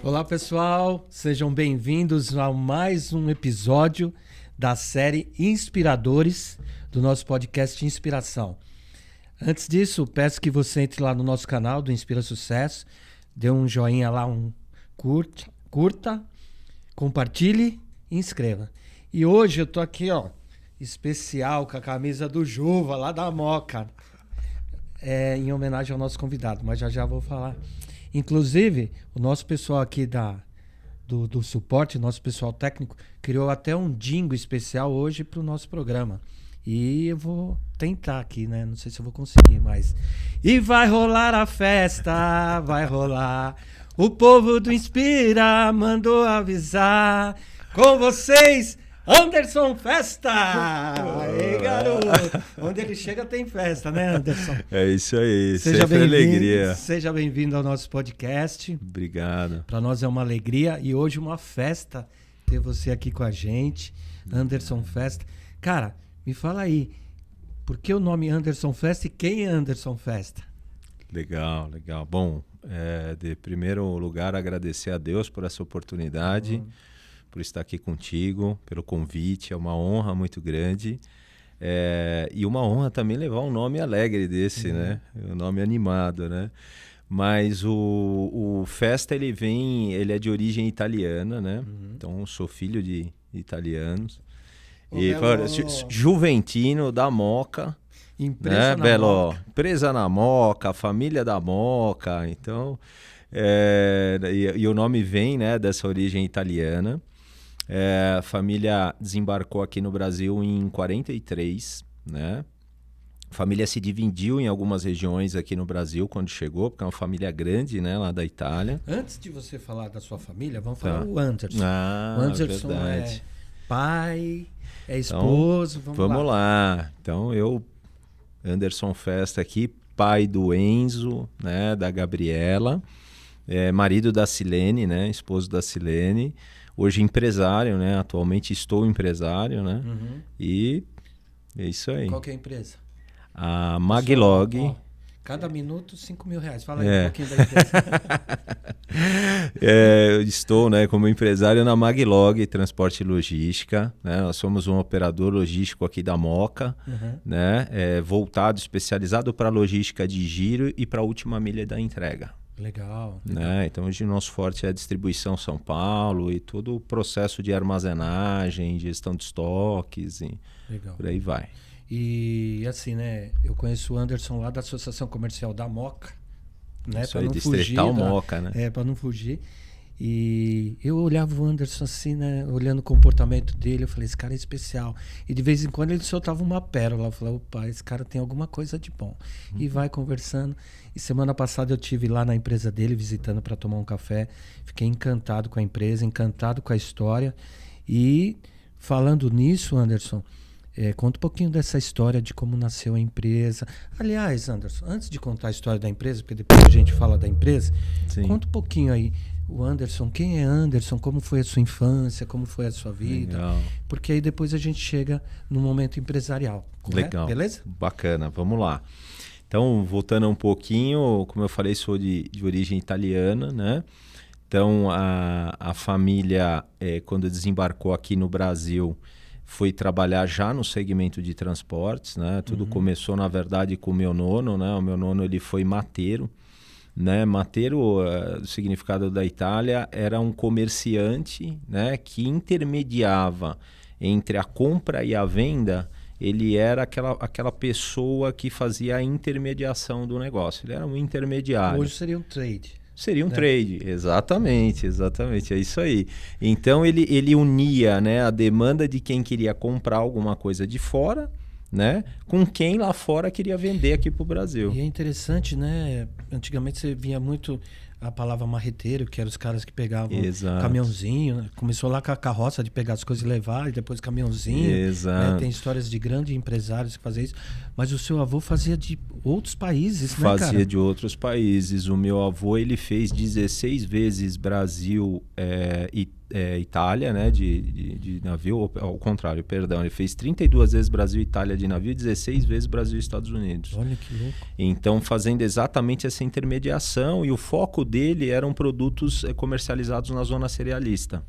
Olá pessoal, sejam bem-vindos a mais um episódio da série Inspiradores do nosso podcast Inspiração. Antes disso, peço que você entre lá no nosso canal do Inspira Sucesso, dê um joinha lá, curta, compartilhe e inscreva. E hoje eu tô aqui, especial com a camisa do Juva, lá da Moca, em homenagem ao nosso convidado, mas já vou falar. Inclusive, o nosso pessoal aqui do suporte, nosso pessoal técnico, criou até um jingle especial hoje para o nosso programa. E eu vou tentar aqui, né? Não sei se eu vou conseguir, mas... E vai rolar a festa, vai rolar. O povo do Inspira mandou avisar. Com vocês... Anderson Festa! Aí, garoto! Onde ele chega tem festa, né, Anderson? É isso aí, Seja sempre alegria. Seja bem-vindo ao nosso podcast. Obrigado. Para nós é uma alegria e hoje uma festa ter você aqui com a gente, Anderson Festa. Cara, me fala aí, por que o nome Anderson Festa e quem é Anderson Festa? Legal. Bom, de primeiro lugar, agradecer a Deus por essa oportunidade. Por estar aqui contigo, pelo convite, é uma honra muito grande. E uma honra também levar um nome alegre desse, né? Um nome animado, né? Mas o Festa, ele é de origem italiana, né? Então, eu sou filho de italianos. Juventino da Moca. Empresa né? na Moca. Empresa na Moca, família da Moca. Então, e o nome vem, né, dessa origem italiana. A família desembarcou aqui no Brasil em 43, né? A família se dividiu em algumas regiões aqui no Brasil quando chegou, porque é uma família grande, né, lá da Itália. Antes de você falar da sua família, vamos falar o Anderson. O Anderson verdade. é pai, é esposo, então, vamos lá. Então, Anderson Festa aqui, pai do Enzo, né, da Gabriela, marido da Silene, né, esposo da Silene. Hoje empresário, né? Atualmente estou empresário, né? E é isso aí. Qual que é a empresa? A Maglog. Cada minuto, R$5.000. Fala aí um pouquinho da empresa. Eu estou, né, como empresário na Maglog Transporte e Logística. Né? Nós somos um operador logístico aqui da Moca, né? Voltado, especializado para logística de giro e para a última milha da entrega. Legal. Né? Então hoje o nosso forte é a distribuição São Paulo e todo o processo de armazenagem, gestão de estoques e por aí vai. E assim, né? Eu conheço o Anderson lá da Associação Comercial da Moca, né? Isso aí, Distrital Moca, né? Para não fugir. E eu olhava o Anderson assim, né? Olhando o comportamento dele, eu falei, esse cara é especial. E de vez em quando ele soltava uma pérola. Eu falei, opa, esse cara tem alguma coisa de bom. E vai conversando. E semana passada eu tive lá na empresa dele, visitando para tomar um café. Fiquei encantado com a empresa, encantado com a história. E falando nisso, Anderson, conta um pouquinho dessa história de como nasceu a empresa. Aliás, Anderson, antes de contar a história da empresa, porque depois a gente fala da empresa, conta um pouquinho aí. O Anderson, quem é Anderson? Como foi a sua infância? Como foi a sua vida? Legal. Porque aí depois a gente chega no momento empresarial. Correto? Legal. Beleza? Bacana, vamos lá. Então, voltando um pouquinho, como eu falei, sou de origem italiana, né? Então, a família, quando desembarcou aqui no Brasil, foi trabalhar já no segmento de transportes, né? Tudo começou, na verdade, com o meu nono, né? O meu nono, ele foi mateiro. Né? Mateiro, o significado da Itália, era um comerciante, né, que intermediava entre a compra e a venda. Ele era aquela pessoa que fazia a intermediação do negócio. Ele era um intermediário. Hoje seria um trade. Seria um trade, exatamente, é isso aí. Então ele unia, né, a demanda de quem queria comprar alguma coisa de fora, né, com quem lá fora queria vender aqui para o Brasil. E é interessante, né? Antigamente você via muito a palavra marreteiro, que eram os caras que pegavam caminhãozinho, né? Começou lá com a carroça de pegar as coisas e levar, e depois caminhãozinho. Exato. Né? Tem histórias de grandes empresários que faziam isso. Mas o seu avô fazia de outros países, né, cara? Fazia de outros países. O meu avô, ele fez 16 vezes Brasil Itália, né, de navio, ao contrário, perdão, ele fez 32 vezes Brasil e Itália de navio e 16 vezes Brasil e Estados Unidos. Olha que louco. Então, fazendo exatamente essa intermediação, e o foco dele eram produtos comercializados na zona cerealista.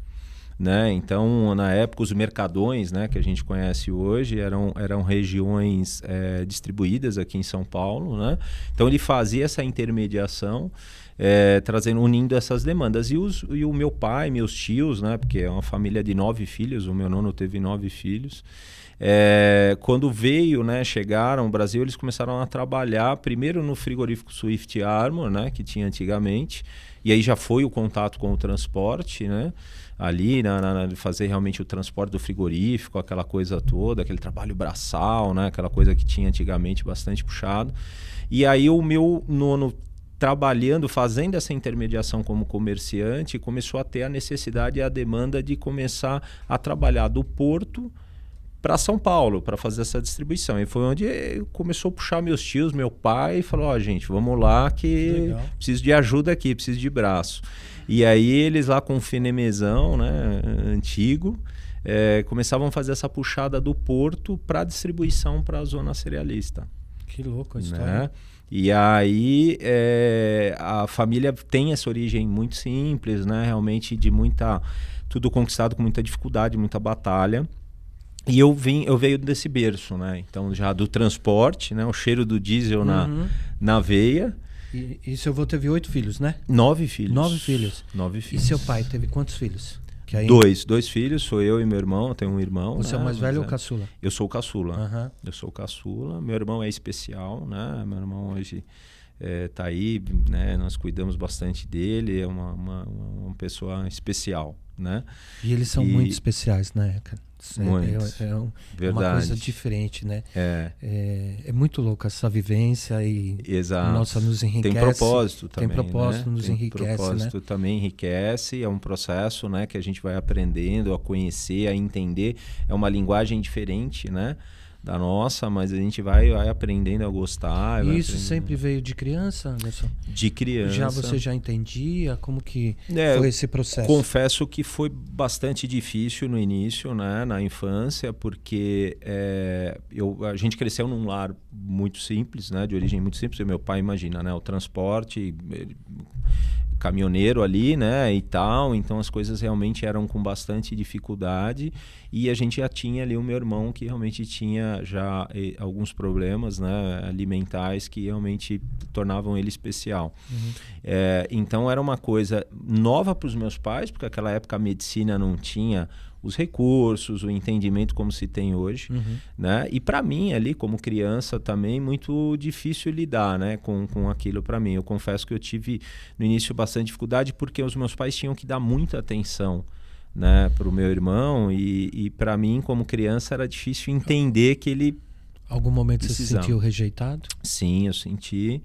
Né? Então, na época, os mercadões, né, que a gente conhece hoje eram regiões distribuídas aqui em São Paulo. Né? Então, ele fazia essa intermediação, unindo essas demandas. E o meu pai, meus tios, né, porque é uma família de 9 filhos, o meu nono teve 9 filhos. Quando veio, né, chegaram ao Brasil, eles começaram a trabalhar primeiro no frigorífico Swift Armor, né, que tinha antigamente, e aí já foi o contato com o transporte, né, ali fazer realmente o transporte do frigorífico, aquela coisa toda, aquele trabalho braçal, né, aquela coisa que tinha antigamente bastante puxado. E aí o meu nono, trabalhando, fazendo essa intermediação como comerciante, começou a ter a necessidade e a demanda de começar a trabalhar do porto para São Paulo, para fazer essa distribuição. E foi onde começou a puxar meus tios, meu pai, e falou, gente, vamos lá que preciso de ajuda aqui, preciso de braço. E aí eles lá com o fenemezão, né, antigo, começavam a fazer essa puxada do porto para distribuição para a zona cerealista. Que louco a história. Né? E aí a família tem essa origem muito simples, né, realmente tudo conquistado com muita dificuldade, muita batalha. E eu veio desse berço, né? Então já do transporte, né? O cheiro do diesel na veia. E seu avô teve 8 filhos, né? 9 filhos. 9 filhos. 9 filhos. E seu pai teve quantos filhos? Que aí... Dois filhos, sou eu e meu irmão, eu tenho um irmão. Você é o mais velho ou caçula? Eu sou o caçula. Uhum. Eu sou o caçula. Meu irmão é especial, né? Meu irmão hoje tá aí, né? Nós cuidamos bastante dele, é uma pessoa especial, né? E eles são muito especiais, né, cara? É uma coisa diferente, né? É muito louco essa vivência e exato. Nossa, nos enriquece. Tem propósito também. Tem propósito, né? nos enriquece, propósito, né? Também enriquece, é um processo, né, que a gente vai aprendendo a conhecer, a entender. É uma linguagem diferente, né, da nossa, mas a gente vai aprendendo a gostar. E isso sempre veio de criança, Anderson? De criança. Você já entendia? Como que foi esse processo? Confesso que foi bastante difícil no início, né, na infância, porque a gente cresceu num lar muito simples, né, de origem muito simples. E meu pai, imagina, né, o transporte, caminhoneiro ali, né, e tal, então as coisas realmente eram com bastante dificuldade, e a gente já tinha ali o meu irmão que realmente tinha já alguns problemas, né, alimentares que realmente tornavam ele especial. Uhum. Então era uma coisa nova para os meus pais, porque naquela época a medicina não tinha os recursos, o entendimento como se tem hoje, né? E para mim ali como criança também muito difícil lidar, né, com aquilo para mim. Eu confesso que eu tive no início bastante dificuldade porque os meus pais tinham que dar muita atenção, né, para o meu irmão e para mim como criança era difícil entender que ele algum momento precisava. Você se sentiu rejeitado? Sim, eu senti,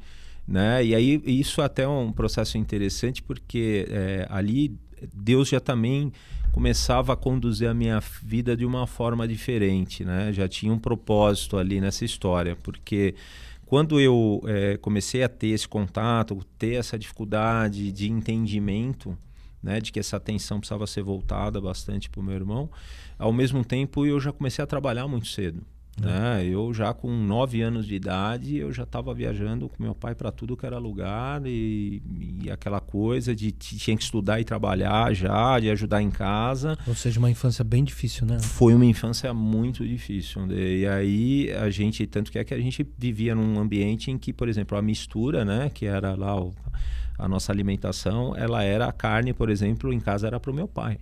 né? E aí isso até é um processo interessante porque ali Deus já também começava a conduzir a minha vida de uma forma diferente, né? Já tinha um propósito ali nessa história, porque quando eu comecei a ter esse contato, ter essa dificuldade de entendimento, né, de que essa atenção precisava ser voltada bastante para o meu irmão, ao mesmo tempo eu já comecei a trabalhar muito cedo. Né? Eu já com 9 anos de idade eu já estava viajando com meu pai para tudo que era lugar e aquela coisa de tinha que estudar e trabalhar já, de ajudar em casa. Ou seja, uma infância bem difícil, né? Foi uma infância muito difícil. E aí a gente, tanto que a gente vivia num ambiente em que, por exemplo, a mistura, né, que era lá a nossa alimentação, ela era a carne, por exemplo, em casa era para o meu pai.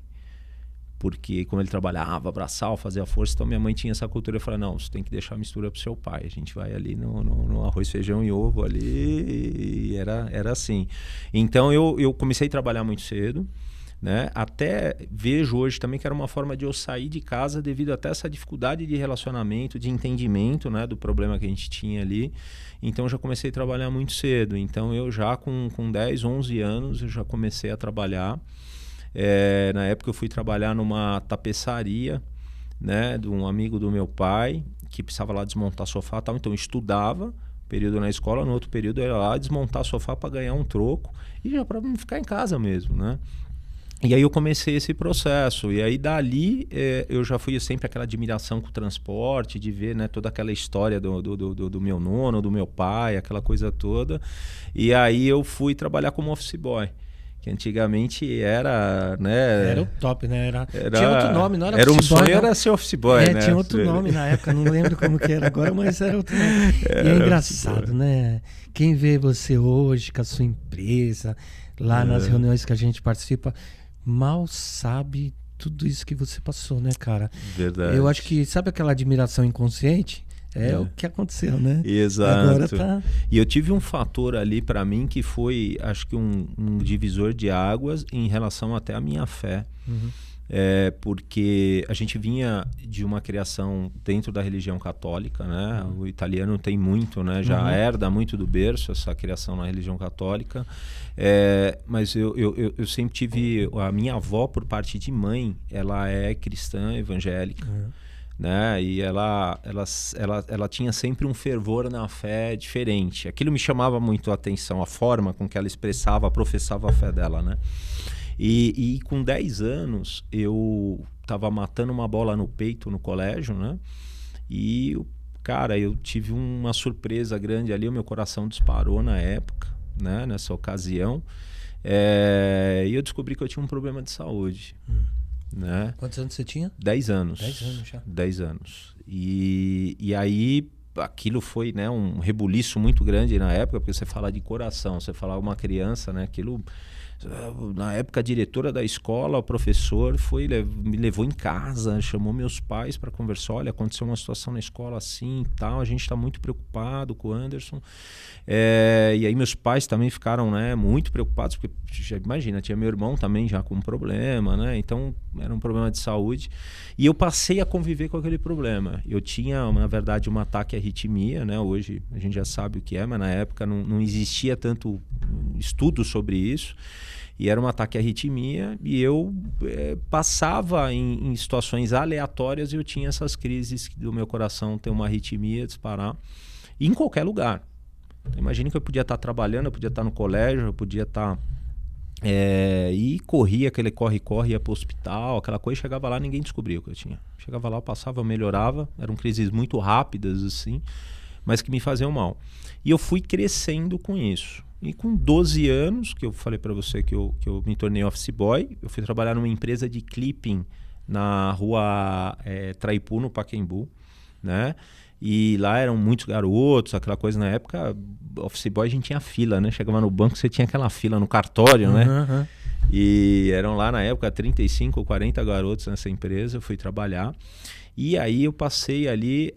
Porque como ele trabalhava, braçal, fazia força, então minha mãe tinha essa cultura. Eu falei, não, você tem que deixar a mistura pro seu pai. A gente vai ali no arroz, feijão e ovo ali, e era assim. Então eu comecei a trabalhar muito cedo, né? Até vejo hoje também que era uma forma de eu sair de casa devido até essa dificuldade de relacionamento, de entendimento, né, do problema que a gente tinha ali. Então eu já comecei a trabalhar muito cedo. Então eu já com 10, 11 anos eu já comecei a trabalhar. Na época eu fui trabalhar numa tapeçaria, né, de um amigo do meu pai que precisava lá desmontar sofá e tal, então eu estudava período na escola, no outro período eu ia lá desmontar sofá para ganhar um troco e já para ficar em casa mesmo, né? E aí eu comecei esse processo. E aí dali eu já fui sempre aquela admiração com o transporte, de ver, né, toda aquela história do meu nono, do meu pai, aquela coisa toda. E aí eu fui trabalhar como office boy. Que antigamente era, né? Era o top, né? Tinha outro nome, não era Era office um boy, sonho, não. era ser office boy, né? Tinha outro nome na época, não lembro como que era agora, mas era outro nome. E é engraçado, né? Quem vê você hoje com a sua empresa, lá nas reuniões que a gente participa, mal sabe tudo isso que você passou, né, cara? Verdade. Eu acho que, sabe aquela admiração inconsciente? É o que aconteceu, né? Exato. Agora tá... E eu tive um fator ali para mim que foi, acho que um divisor de águas em relação até à minha fé. Porque a gente vinha de uma criação dentro da religião católica, né? O italiano tem muito, né? Já herda muito do berço essa criação na religião católica. Mas eu sempre tive... A minha avó, por parte de mãe, ela é cristã evangélica. Né? E ela tinha sempre um fervor na fé diferente. Aquilo me chamava muito a atenção, a forma com que ela expressava, professava a fé dela, né? E com 10 anos eu estava matando uma bola no peito no colégio, né? E, cara, eu tive uma surpresa grande ali, o meu coração disparou na época, né? Nessa ocasião. E eu descobri que eu tinha um problema de saúde. Né? Quantos anos você tinha? 10 anos. 10 anos já. 10 anos. E aí aquilo foi, né, um rebuliço muito grande na época, porque você fala de coração, você fala uma criança, né, aquilo... Na época, a diretora da escola, o professor me levou em casa, chamou meus pais para conversar. Olha, aconteceu uma situação na escola assim e tal, a gente está muito preocupado com o Anderson. E aí meus pais também ficaram, né, muito preocupados, porque já imagina, tinha meu irmão também já com um problema, né? Então era um problema de saúde. E eu passei a conviver com aquele problema. Eu tinha, na verdade, um ataque à arritmia, né? Hoje a gente já sabe o que é, mas na época não existia tanto estudo sobre isso. E era um ataque à arritmia e eu passava em situações aleatórias e eu tinha essas crises do meu coração ter uma arritmia, disparar, e em qualquer lugar. Então, imagine que eu podia estar trabalhando, eu podia estar no colégio, eu podia estar... e corria, aquele corre-corre, ia para o hospital, aquela coisa, chegava lá, ninguém descobria o que eu tinha. Chegava lá, eu passava, eu melhorava, eram crises muito rápidas, assim, mas que me faziam mal. E eu fui crescendo com isso. E com 12 anos, que eu falei para você que eu me tornei office boy, eu fui trabalhar numa empresa de clipping na rua Traipu, no Pacaembu, né? E lá eram muitos garotos, aquela coisa na época, office boy a gente tinha fila, né? Chegava no banco, você tinha aquela fila no cartório, né? E eram lá na época 35 ou 40 garotos nessa empresa, eu fui trabalhar. E aí eu passei ali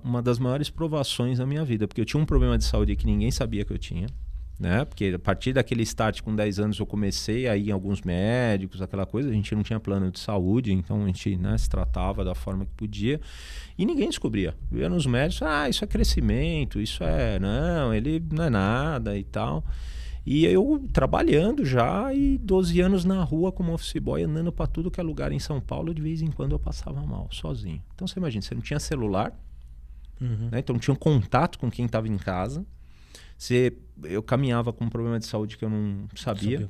uma das maiores provações da minha vida, porque eu tinha um problema de saúde que ninguém sabia que eu tinha. Né? Porque a partir daquele start com 10 anos eu comecei a ir em alguns médicos, aquela coisa, a gente não tinha plano de saúde, então a gente, né, se tratava da forma que podia e ninguém descobria. Eu ia nos médicos, isso é crescimento, isso não, ele não é nada e tal. E eu trabalhando já e 12 anos na rua como office boy, andando para tudo que é lugar em São Paulo, de vez em quando eu passava mal, sozinho. Então você imagina, você não tinha celular, né? Então não tinha contato com quem estava em casa. Eu caminhava com um problema de saúde que eu não sabia.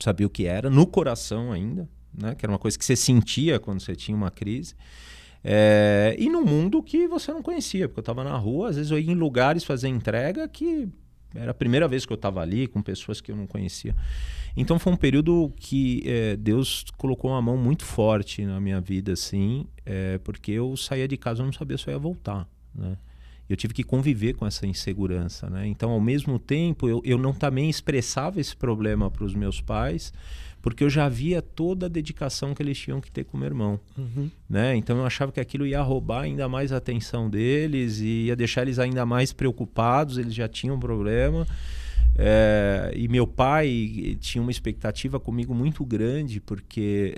Sabia o que era, no coração ainda, né? Que era uma coisa que você sentia quando você tinha uma crise. E num mundo que você não conhecia, porque eu estava na rua, às vezes eu ia em lugares fazer entrega que era a primeira vez que eu estava ali, com pessoas que eu não conhecia. Então foi um período que Deus colocou uma mão muito forte na minha vida, assim, porque eu saía de casa e não sabia se eu ia voltar, né? Eu tive que conviver com essa insegurança, né? Então, ao mesmo tempo, eu não também expressava esse problema para os meus pais, porque eu já via toda a dedicação que eles tinham que ter com o meu irmão, né? Então, eu achava que aquilo ia roubar ainda mais a atenção deles e ia deixar eles ainda mais preocupados, eles já tinham um problema. E meu pai tinha uma expectativa comigo muito grande, porque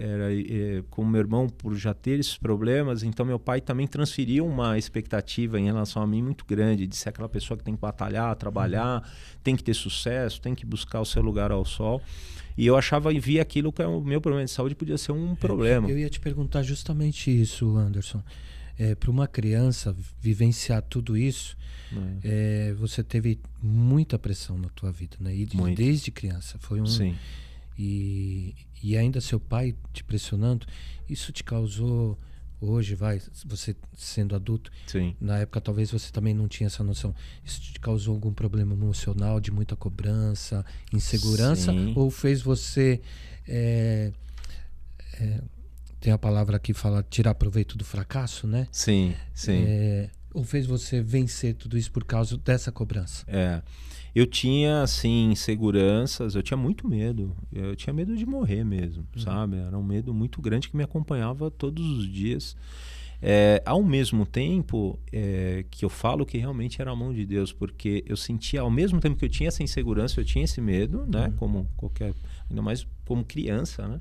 com meu irmão, por já ter esses problemas, então meu pai também transferiu uma expectativa em relação a mim muito grande, de ser aquela pessoa que tem que batalhar, trabalhar, tem que ter sucesso, tem que buscar o seu lugar ao sol. E eu achava e via aquilo que o meu problema de saúde podia ser um problema. Eu ia te perguntar justamente isso, Anderson. Para uma criança vivenciar tudo isso, você teve muita pressão na tua vida, né? E desde criança. Foi Sim. e ainda seu pai te pressionando, isso te causou, hoje você sendo adulto, Sim. na época talvez você também não tinha essa noção, isso te causou algum problema emocional, de muita cobrança, insegurança, Sim. ou fez você, tem a palavra que fala tirar proveito do fracasso, né? Sim, sim. Ou fez você vencer tudo isso por causa dessa cobrança? Eu tinha, assim, inseguranças, eu tinha muito medo. Eu tinha medo de morrer mesmo, sabe? Era um medo muito grande que me acompanhava todos os dias. Ao mesmo tempo que eu falo que realmente era a mão de Deus, porque eu sentia, ao mesmo tempo que eu tinha essa insegurança, eu tinha esse medo, né? Como qualquer, ainda mais como criança, né?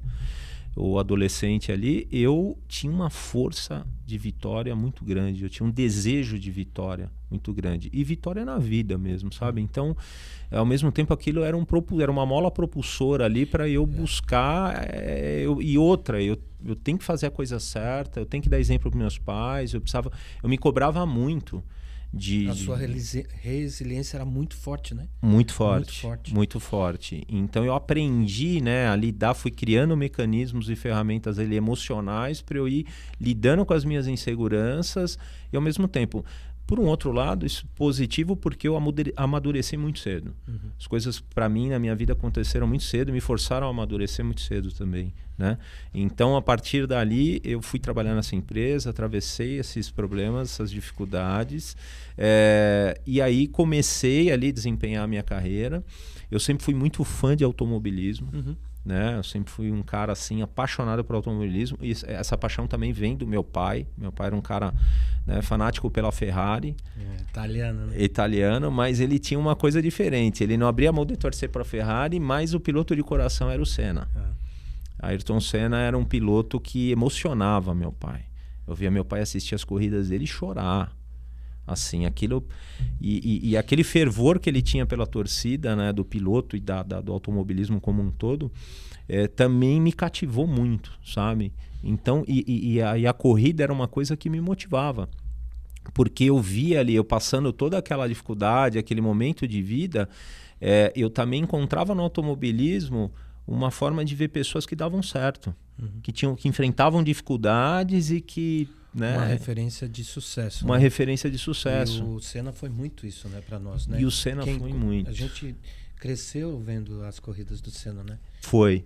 Ou adolescente ali, eu tinha uma força de vitória muito grande, eu tinha um desejo de vitória muito grande, e vitória na vida mesmo, sabe? Então, ao mesmo tempo, aquilo era uma mola propulsora ali para eu buscar, eu tenho que fazer a coisa certa, eu tenho que dar exemplo para meus pais, eu me cobrava muito. A sua resiliência era muito forte, né? Muito forte, muito forte. Então eu aprendi, né, a lidar, fui criando mecanismos e ferramentas ali, emocionais para eu ir lidando com as minhas inseguranças e ao mesmo tempo, por um outro lado, isso é positivo porque eu amadureci muito cedo. As coisas para mim na minha vida aconteceram muito cedo, me forçaram a amadurecer muito cedo também, né? Então a partir dali eu fui trabalhar nessa empresa, atravessei esses problemas, essas dificuldades, e aí comecei ali a desempenhar a minha carreira. Eu sempre fui muito fã de automobilismo. Né? Eu sempre fui um cara assim apaixonado por automobilismo, e essa paixão também vem do meu pai. Meu pai era um cara, né, fanático pela Ferrari, italiano, mas ele tinha uma coisa diferente, ele não abria mão de torcer para a Ferrari, mas o piloto de coração era o Senna. Ayrton Senna era um piloto que emocionava meu pai. Eu via meu pai assistir as corridas dele e chorar. Assim, aquilo e aquele fervor que ele tinha pela torcida, né, do piloto e do automobilismo como um todo, também me cativou muito, sabe? Então, a corrida era uma coisa que me motivava, porque eu via ali, eu passando toda aquela dificuldade, aquele momento de vida, eu também encontrava no automobilismo uma forma de ver pessoas que davam certo, que enfrentavam dificuldades e que, né, uma referência de sucesso. Uma referência de sucesso. E o Senna foi muito isso, né, para nós, né? E o Senna foi muito. A gente cresceu vendo as corridas do Senna, né? Foi.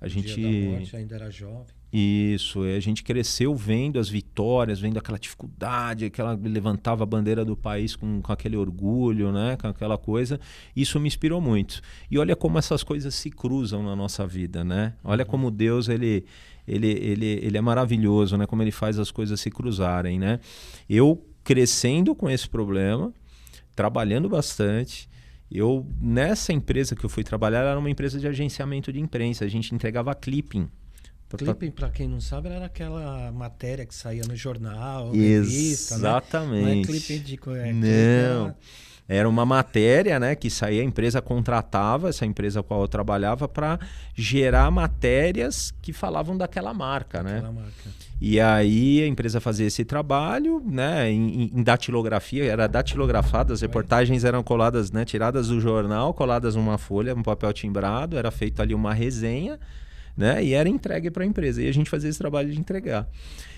A gente dia da morte, ainda era jovem. Isso, a gente cresceu vendo as vitórias, vendo aquela dificuldade, que ela levantava a bandeira do país com aquele orgulho, né, com aquela coisa. Isso me inspirou muito. E olha como essas coisas se cruzam na nossa vida, né? Olha como Deus, ele é maravilhoso, né? Como ele faz as coisas se cruzarem, né? Eu crescendo com esse problema, trabalhando bastante. Nessa empresa que eu fui trabalhar, era uma empresa de agenciamento de imprensa. A gente entregava clipping. Clipping, para quem não sabe, era aquela matéria que saía no jornal, revista, exatamente. Né? Não é clipping de... Não. Era uma matéria, né, que saía, a empresa contratava essa empresa com a qual eu trabalhava para gerar matérias que falavam daquela marca, né? E aí a empresa fazia esse trabalho, né, em datilografia, era datilografada, as reportagens eram coladas, né, tiradas do jornal, coladas numa folha, um papel timbrado, era feito ali uma resenha, né, e era entregue para a empresa. E a gente fazia esse trabalho de entregar.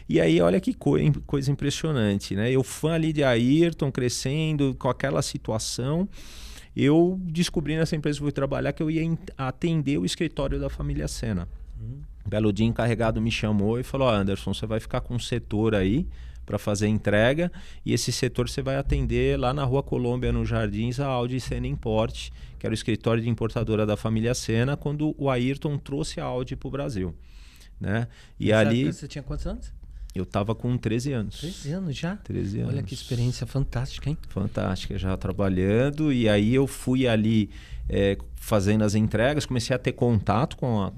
E aí, olha que coisa impressionante, né? Eu fã ali de Ayrton, crescendo com aquela situação, eu descobri nessa empresa que eu fui trabalhar que eu ia atender o escritório da família Senna. Um belo dia, encarregado me chamou e falou: Anderson, você vai ficar com um setor aí para fazer a entrega, e esse setor você vai atender lá na Rua Colômbia, nos Jardins, a Audi Senna Import, que era o escritório de importadora da família Senna, quando o Ayrton trouxe a Audi para o Brasil. Né? E nessa ali... época você tinha quantos anos? Eu estava com 13 anos. 13 anos já? 13 anos. Olha que experiência fantástica, hein? Fantástica, já trabalhando. E aí eu fui ali fazendo as entregas, comecei a ter contato com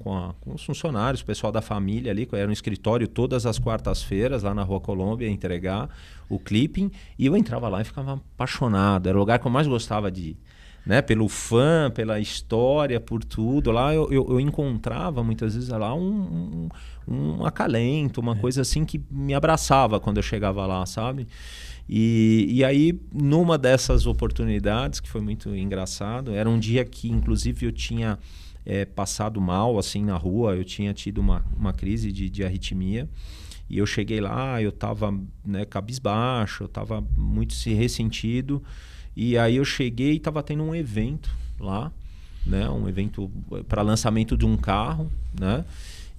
os funcionários, o pessoal da família ali, que era um escritório todas as quartas-feiras lá na Rua Colômbia, entregar o clipping. E eu entrava lá e ficava apaixonado. Era o lugar que eu mais gostava de ir. Né, pelo fã, pela história, por tudo. Lá eu encontrava muitas vezes lá um acalento, uma coisa assim que me abraçava quando eu chegava lá, sabe? E aí, numa dessas oportunidades, que foi muito engraçado, era um dia que inclusive eu tinha passado mal, assim, na rua. Eu tinha tido uma crise de arritmia. E eu cheguei lá, eu tava, né, cabisbaixo, eu tava muito ressentido. E aí eu cheguei e tava tendo um evento lá, né? Um evento para lançamento de um carro, né?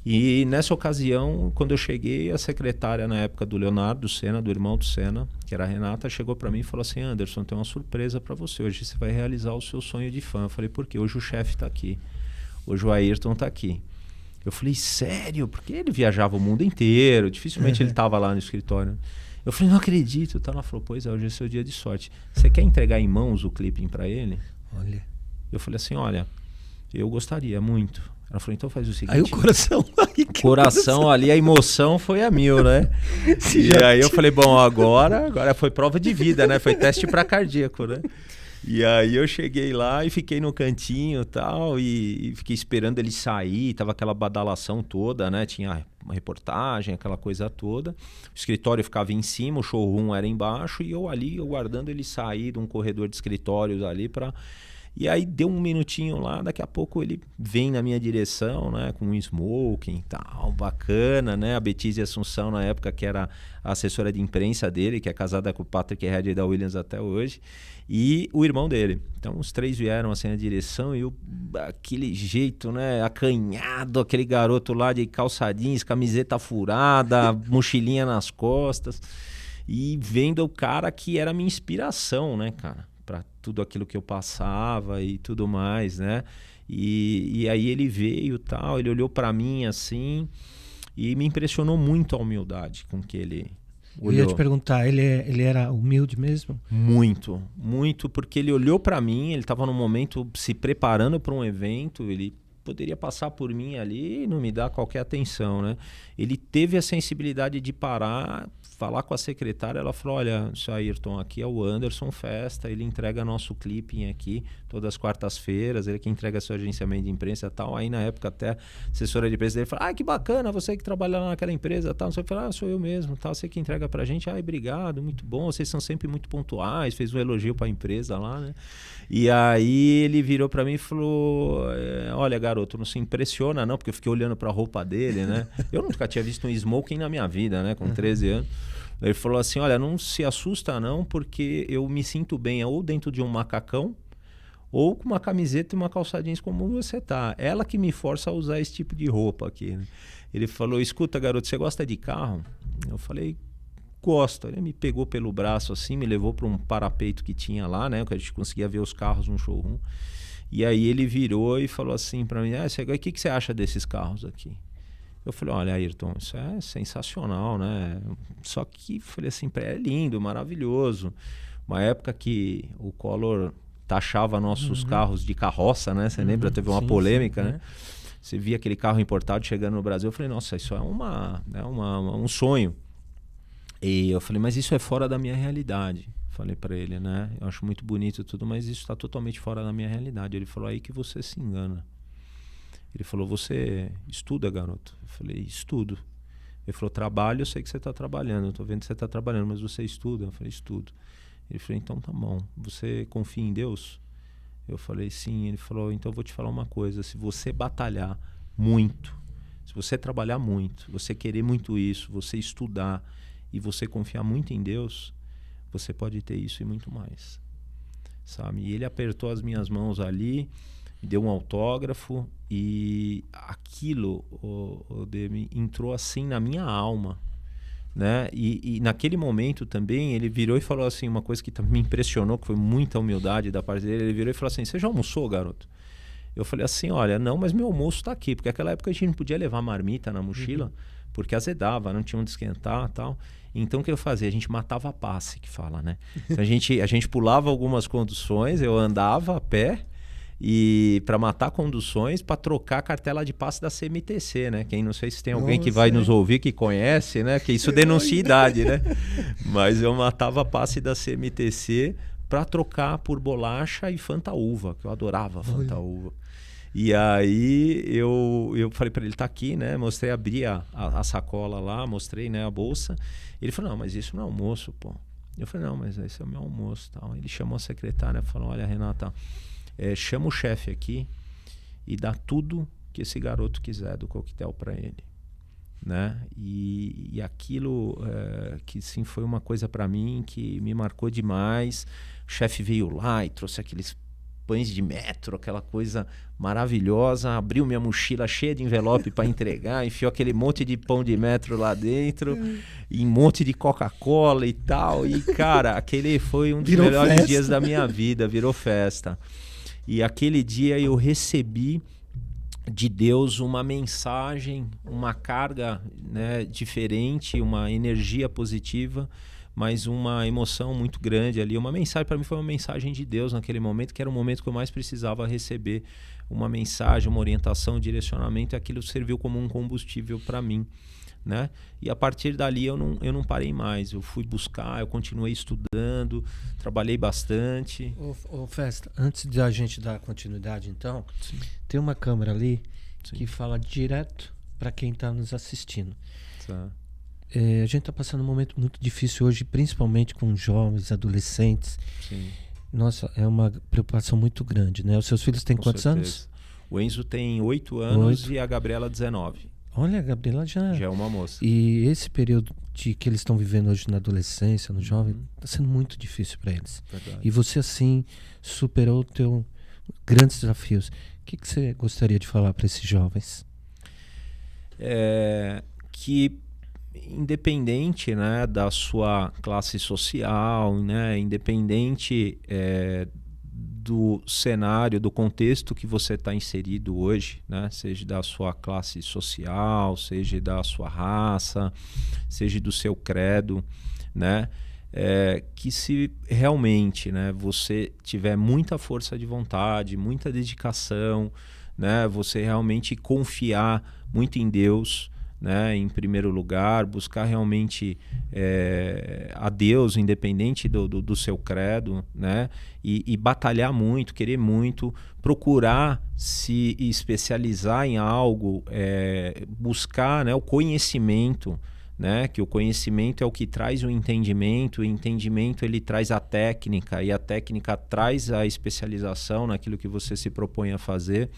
E nessa ocasião, quando eu cheguei, a secretária na época do Leonardo Senna, do irmão do Senna, que era a Renata, chegou para mim e falou assim: Anderson, tem uma surpresa para você. Hoje você vai realizar o seu sonho de fã. Eu falei: por quê? Hoje o chefe está aqui. Hoje o Ayrton está aqui. Eu falei: sério? Porque ele viajava o mundo inteiro. Dificilmente ele estava lá no escritório. Eu falei: não acredito. Ela falou: pois é, hoje é seu dia de sorte. Você quer entregar em mãos o clipping para ele? Olha. Eu falei assim: olha, eu gostaria muito. Ela falou: então faz o seguinte. Aí o coração... Coração ali, a emoção foi a mil, né? E aí eu falei: bom, agora foi prova de vida, né? Foi teste para cardíaco, né? E aí eu cheguei lá e fiquei no cantinho tal, e fiquei esperando ele sair. Tava aquela badalação toda, né? Tinha uma reportagem, aquela coisa toda. O escritório ficava em cima, o showroom era embaixo, e eu ali aguardando ele sair de um corredor de escritórios ali para... E aí deu um minutinho lá, daqui a pouco ele vem na minha direção, né, com um smoking e tal, bacana, né? A Betise Assunção, na época, que era a assessora de imprensa dele, que é casada com o Patrick Head da Williams até hoje, e o irmão dele. Então os três vieram assim na direção, e eu, aquele jeito, né, acanhado, aquele garoto lá de calça jeans, camiseta furada, mochilinha nas costas, e vendo o cara que era a minha inspiração, né, cara? Para tudo aquilo que eu passava e tudo mais, né? E aí ele veio tal, ele olhou para mim assim e me impressionou muito a humildade com que ele olhou. Eu ia te perguntar, ele era humilde mesmo? Muito, muito, porque ele olhou para mim, ele estava num momento se preparando para um evento, ele poderia passar por mim ali e não me dar qualquer atenção, né? Ele teve a sensibilidade de parar, falar com a secretária, ela falou: olha, seu Ayrton, aqui é o Anderson Festa, ele entrega nosso clipping aqui todas as quartas-feiras, ele que entrega seu agenciamento de imprensa e tal. Aí na época até a assessora de imprensa dele falou: que bacana, você que trabalha lá naquela empresa tal. Você falou: sou eu mesmo, tal, você que entrega pra gente. Obrigado, muito bom, vocês são sempre muito pontuais, fez um elogio pra empresa lá, né? E aí ele virou pra mim e falou: olha, garoto, não se impressiona não, porque eu fiquei olhando pra roupa dele, né? Eu nunca tinha visto um smoking na minha vida, né, com 13 anos. Ele falou assim: olha, não se assusta não, porque eu me sinto bem ou dentro de um macacão ou com uma camiseta e uma calça jeans como você tá. Ela que me força a usar esse tipo de roupa aqui, né? Ele falou: escuta, garoto, você gosta de carro? Eu falei: gosto. Ele me pegou pelo braço assim, me levou para um parapeito que tinha lá, né, que a gente conseguia ver os carros no showroom. E aí ele virou e falou assim para mim: o que você acha desses carros aqui? Eu falei: olha, Ayrton, isso é sensacional, né? Só que, falei assim, é lindo, maravilhoso. Uma época que o Collor taxava nossos carros de carroça, né? Você lembra? Teve uma polêmica, né? Você via aquele carro importado chegando no Brasil. Eu falei: nossa, isso é um sonho. E eu falei: mas isso é fora da minha realidade. Falei para ele, né? Eu acho muito bonito tudo, mas isso está totalmente fora da minha realidade. Ele falou: aí que você se engana. Ele falou: você estuda, garoto? Eu falei: estudo. Ele falou: trabalho, eu sei que você está trabalhando, eu estou vendo que você está trabalhando, mas você estuda? Eu falei: estudo. Ele falou: então tá bom, você confia em Deus? Eu falei: sim. Ele falou: então eu vou te falar uma coisa, se você batalhar muito, se você trabalhar muito, você querer muito isso, você estudar e você confiar muito em Deus, você pode ter isso e muito mais, sabe? E ele apertou as minhas mãos ali, me deu um autógrafo, e aquilo, o Demi, entrou assim na minha alma, né? E naquele momento também ele virou e falou assim, uma coisa que me impressionou, que foi muita humildade da parte dele. Ele virou e falou assim: você já almoçou, garoto? Eu falei assim: olha, não, mas meu almoço está aqui, porque naquela época a gente não podia levar marmita na mochila, porque azedava, não tinha onde esquentar e tal. Então o que eu fazia? A gente matava a passe, que fala, né? Então, a gente pulava algumas conduções, eu andava a pé, e para matar conduções, para trocar a cartela de passe da CMTC, né? Quem não sei se tem alguém que vai nos ouvir que conhece, né? Que isso denuncia idade, né? Mas eu matava a passe da CMTC para trocar por bolacha e Fanta Uva, que eu adorava Fanta Uva. E aí eu falei para ele: tá aqui, né? Mostrei, abri a sacola lá, mostrei, né, a bolsa. Ele falou: não, mas isso não é almoço, pô. Eu falei: não, mas esse é o meu almoço, tal. Ele chamou a secretária e falou: olha, Renata, chama o chefe aqui e dar tudo que esse garoto quiser do coquetel para ele, né? E aquilo que sim foi uma coisa para mim que me marcou demais. O chefe veio lá e trouxe aqueles pães de metro, aquela coisa maravilhosa, abriu minha mochila cheia de envelope para entregar, enfiou aquele monte de pão de metro lá dentro, e um monte de Coca-Cola e tal, e cara, aquele foi um dos melhores dias da minha vida, virou festa. E aquele dia eu recebi de Deus uma mensagem, uma carga, né, diferente, uma energia positiva, mas uma emoção muito grande ali. Uma mensagem, para mim foi uma mensagem de Deus naquele momento, que era o momento que eu mais precisava receber uma mensagem, uma orientação, um direcionamento, e aquilo serviu como um combustível para mim, né? E a partir dali eu não parei mais, eu fui buscar, eu continuei estudando, trabalhei bastante. Ô Festa, antes de a gente dar continuidade então, sim, tem uma câmera ali, sim, que fala direto para quem está nos assistindo. Tá. A gente está passando um momento muito difícil hoje, principalmente com jovens, adolescentes. Sim. Nossa, é uma preocupação muito grande, né? Os seus filhos têm quantos anos? O Enzo tem 8 anos e a Gabriela 19. Olha, a Gabriela já é uma moça. E esse período que eles estão vivendo hoje na adolescência, no jovem, está sendo muito difícil para eles. Verdade. E você, assim, superou teus grandes desafios. O que você gostaria de falar para esses jovens? Que independente, né, da sua classe social, né, independente do cenário, do contexto que você está inserido hoje, né, seja da sua classe social, seja da sua raça, seja do seu credo, né, que se realmente, né, você tiver muita força de vontade, muita dedicação, né, você realmente confiar muito em Deus, né, em primeiro lugar, buscar realmente a Deus, independente do seu credo, né, e batalhar muito, querer muito, procurar se especializar em algo, buscar, né, o conhecimento, né, que o conhecimento é o que traz o entendimento ele traz a técnica, e a técnica traz a especialização naquilo que você se propõe a fazer.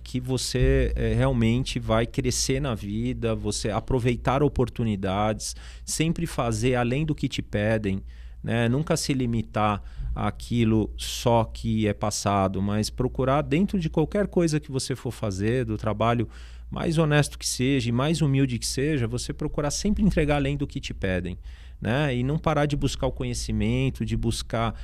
Que você realmente vai crescer na vida, você aproveitar oportunidades, sempre fazer além do que te pedem, né? Nunca se limitar àquilo só que é passado, mas procurar dentro de qualquer coisa que você for fazer, do trabalho mais honesto que seja e mais humilde que seja, você procurar sempre entregar além do que te pedem, né? E não parar de buscar o conhecimento, de buscar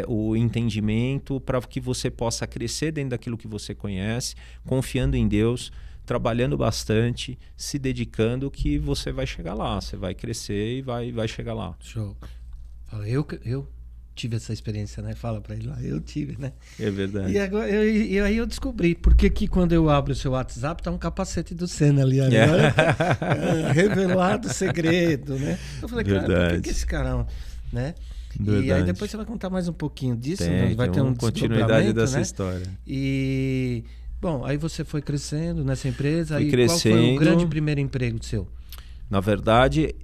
o entendimento, para que você possa crescer dentro daquilo que você conhece, confiando em Deus, trabalhando bastante, se dedicando, que você vai chegar lá, você vai crescer e vai chegar lá. Show. Fala, eu tive essa experiência, né? Fala pra ele lá, eu tive, né? É verdade. E agora, aí eu descobri porque que quando eu abro o seu WhatsApp tá um capacete do Senna ali agora. Revelado segredo, né? Eu falei, cara, por que esse cara, né? Verdade. E aí depois você vai contar mais um pouquinho disso, né? Vai ter uma continuidade dessa, né, história. E bom, aí você foi crescendo nessa empresa. Aí qual foi o grande primeiro emprego seu? Na verdade,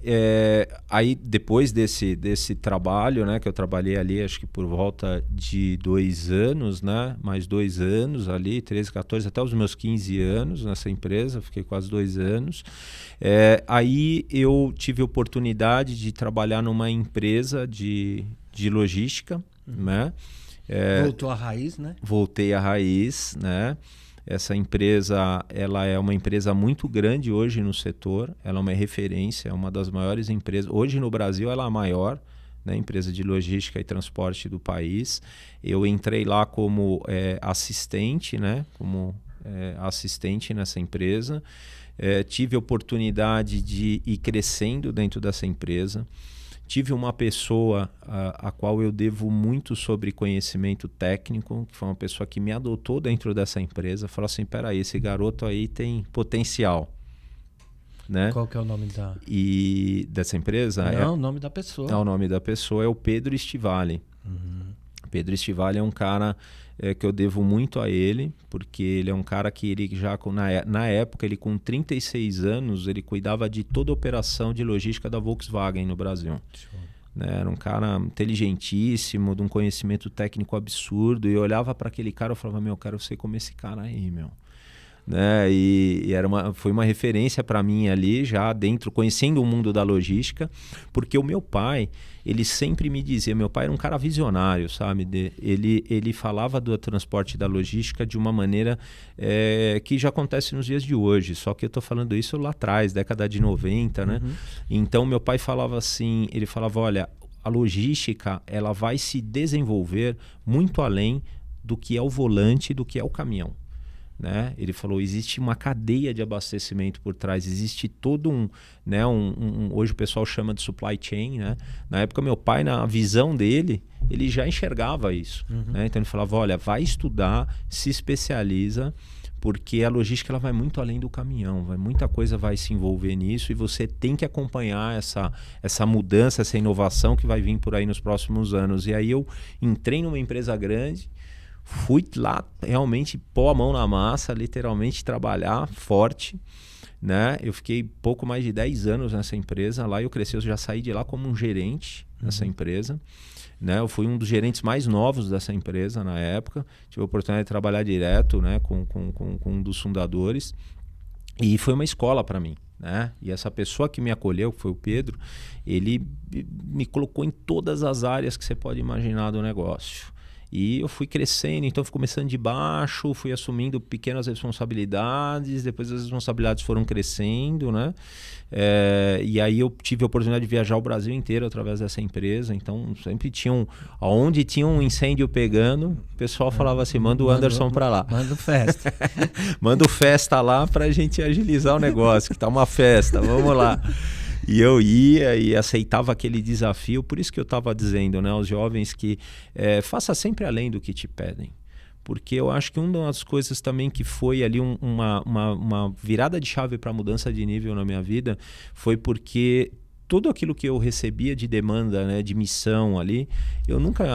aí depois desse trabalho, né, que eu trabalhei ali, acho que por volta de 2 anos, né, mais 2 anos ali, 13, 14, até os meus 15 anos nessa empresa, fiquei quase 2 anos. Aí eu tive a oportunidade de trabalhar numa empresa de logística, né? Voltou à raiz, né? Voltei à raiz, né? Essa empresa, ela é uma empresa muito grande hoje no setor, ela é uma referência, é uma das maiores empresas. Hoje no Brasil ela é a maior, né, empresa de logística e transporte do país. Eu entrei lá como assistente, né, assistente nessa empresa. Tive a oportunidade de ir crescendo dentro dessa empresa. Tive uma pessoa a qual eu devo muito sobre conhecimento técnico, que foi uma pessoa que me adotou dentro dessa empresa, falou assim, peraí, esse garoto aí tem potencial. Né? Qual que é o nome dessa empresa? Não, o nome da pessoa. O nome da pessoa é o Pedro Stivali. Uhum. Pedro Stivali é um cara que eu devo muito a ele, porque ele é um cara que ele já na época, ele com 36 anos, ele cuidava de toda a operação de logística da Volkswagen no Brasil. né? Era um cara inteligentíssimo, de um conhecimento técnico absurdo, e eu olhava para aquele cara e falava, meu, eu quero ser como esse cara aí, meu. Né? E foi uma referência para mim ali, já dentro, conhecendo o mundo da logística, porque o meu pai, ele sempre me dizia, meu pai era um cara visionário, sabe? Ele falava do transporte e da logística de uma maneira que já acontece nos dias de hoje, só que eu estou falando isso lá atrás, década de 90, né? Então meu pai falava assim, ele falava, olha, a logística ela vai se desenvolver muito além do que é o volante, do que é o caminhão. Né? Ele falou, existe uma cadeia de abastecimento por trás, existe todo hoje o pessoal chama de supply chain, né? Na época meu pai, na visão dele, ele já enxergava isso, né? Então ele falava, olha, vai estudar, se especializa, porque a logística ela vai muito além do caminhão, muita coisa vai se envolver nisso e você tem que acompanhar essa mudança, essa inovação que vai vir por aí nos próximos anos. E aí eu entrei numa empresa grande, fui lá realmente pôr a mão na massa, literalmente trabalhar forte, né? Eu fiquei pouco mais de 10 anos nessa empresa. Lá eu cresci, eu já saí de lá como um gerente nessa empresa, né? Eu fui um dos gerentes mais novos dessa empresa na época. Tive a oportunidade de trabalhar direto, né, com um dos fundadores. E foi uma escola para mim. Né? E essa pessoa que me acolheu, que foi o Pedro, ele me colocou em todas as áreas que você pode imaginar do negócio. E eu fui crescendo, então fui começando de baixo, fui assumindo pequenas responsabilidades, depois as responsabilidades foram crescendo, né? E aí eu tive a oportunidade de viajar o Brasil inteiro através dessa empresa, então sempre onde tinha um incêndio pegando, o pessoal falava assim, manda o Anderson para lá. Manda o festa. Manda o festa lá pra gente agilizar o negócio, que tá uma festa, vamos lá. E eu ia e aceitava aquele desafio, por isso que eu estava dizendo, né, aos jovens que faça sempre além do que te pedem. Porque eu acho que uma das coisas também que foi ali uma virada de chave para a mudança de nível na minha vida foi porque tudo aquilo que eu recebia de demanda, né, de missão ali, eu nunca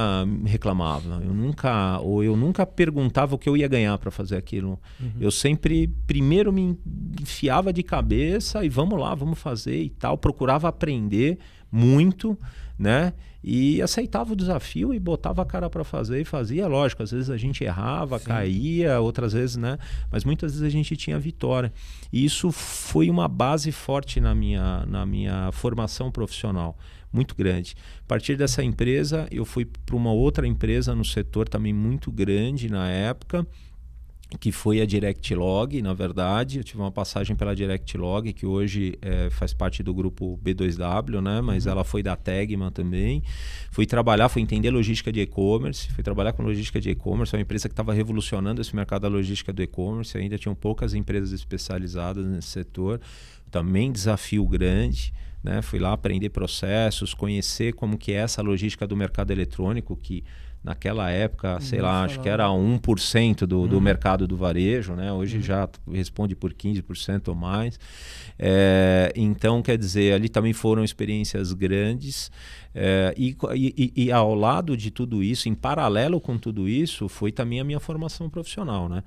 reclamava, eu nunca perguntava o que eu ia ganhar para fazer aquilo. Eu sempre, primeiro me enfiava de cabeça e vamos lá, vamos fazer e tal, procurava aprender muito, né? E aceitava o desafio e botava a cara para fazer e fazia. Lógico, às vezes a gente errava, caía, outras vezes, né? Mas muitas vezes a gente tinha vitória. E isso foi uma base forte na minha formação profissional, muito grande. A partir dessa empresa, eu fui para uma outra empresa no setor também muito grande na época, que foi a DirectLog, na verdade. Eu tive uma passagem pela DirectLog, que hoje faz parte do grupo B2W, né? Mas ela foi da Tegma também. Fui entender logística de e-commerce, fui trabalhar com logística de e-commerce, é uma empresa que estava revolucionando esse mercado da logística do e-commerce, ainda tinham poucas empresas especializadas nesse setor, também desafio grande. Né? Fui lá aprender processos, conhecer como que é essa logística do mercado eletrônico, que naquela época, sei lá, acho que era 1% do mercado do varejo, né? Hoje já responde por 15% ou mais. Então, quer dizer, ali também foram experiências grandes. E ao lado de tudo isso, em paralelo com tudo isso, foi também a minha formação profissional, né?